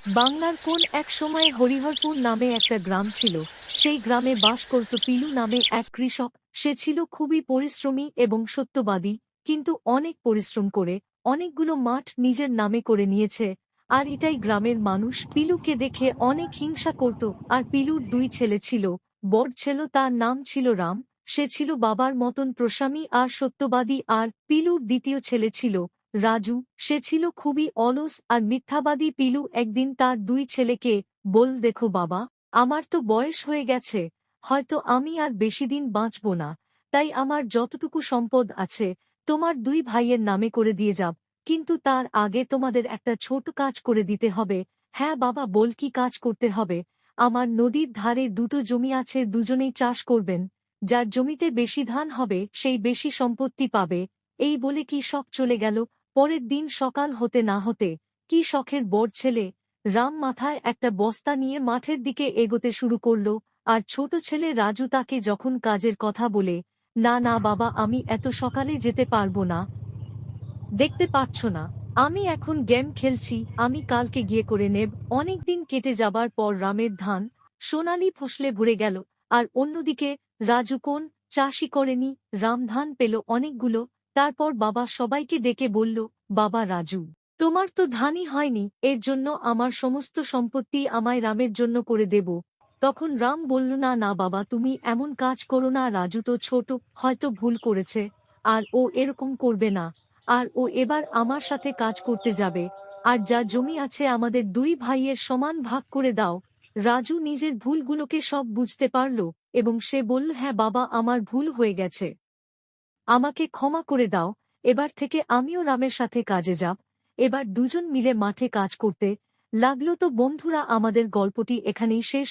বাংলার কোন এক সময়ে হরিহরপুর নামে একটা গ্রাম ছিল। সেই গ্রামে বাস করত পিলু নামে এক কৃষক। সে ছিল খুবই পরিশ্রমী এবং সত্যবাদী, কিন্তু অনেক পরিশ্রম করে অনেকগুলো মাঠ নিজের নামে করে নিয়েছে। আর এটাই গ্রামের মানুষ পিলুকে দেখে অনেক হিংসা করত। আর পিলুর দুই ছেলে ছিল। বড় ছেলে, তার নাম ছিল রাম। সে ছিল বাবার মতন প্রশামী আর সত্যবাদী। আর পিলুর দ্বিতীয় ছেলে ছিল রাজু। সে ছিল খুবই অলস আর মিথ্যাবাদী। পিলু একদিন তার দুই ছেলেকে দেখো বাবা, আমার তো বয়স হয়ে গেছে, হয়তো আমি আর বেশিদিন বাঁচব না, তাই আমার যতটুকু সম্পদ আছে তোমার দুই ভাইয়ের নামে করে দিয়ে যাব, কিন্তু তার আগে তোমাদের একটা ছোট কাজ করে দিতে হবে। হ্যাঁ বাবা, বল কি কাজ করতে হবে? আমার নদীর ধারে দুটো জমি আছে, দুজনেই চাষ করবেন। যার জমিতে বেশি ধান হবে সেই বেশি সম্পত্তি পাবে। এই বলে কি শখ চলে গেল। পরের দিন সকাল হতে না হতে কি শখের বড় ছেলে রাম মাথায় একটা বস্তা নিয়ে মাঠের দিকে এগোতে শুরু করল। আর ছোট ছেলে রাজু তাকে যখন কাজের কথা বলে, না না বাবা, আমি এত সকালে যেতে পারবো না, দেখতে পাচ্ছ না আমি এখন গেম খেলছি, আমি কালকে গিয়ে করে নেব। অনেক দিন কেটে যাবার পর রামের ধান সোনালি ফসলে ভরে গেল। আর অন্যদিকে রাজু কোন চাষই করেনি, রাম ধান পেল অনেকগুলো। তারপর বাবা সবাইকে ডেকে বলল, বাবা রাজু, তোমার তো ধানই হয়নি, এর জন্য আমার সমস্ত সম্পত্তি আমায় রামের জন্য করে দেব। তখন রাম বলল, না না বাবা, তুমি এমন কাজ করো না, রাজু তো ছোট, হয়তো ভুল করেছে, আর ও এরকম করবে না। আর ও এবার আমার সাথে কাজ করতে যাবে। আর যা জমি আছে আমাদের দুই ভাইয়ের সমান ভাগ করে দাও। রাজু নিজের ভুলগুলোকে সব বুঝতে পারল এবং সে বলল, হ্যাঁ বাবা, আমার ভুল হয়ে গেছে, আমাকে ক্ষমা করে দাও। এবার থেকে আমিও রামের সাথে কাজে যাব। এবার দুজন মিলে মাঠে কাজ করতে লাগলো। তো বন্ধুরা, আমাদের গল্পটি এখানেই শেষ।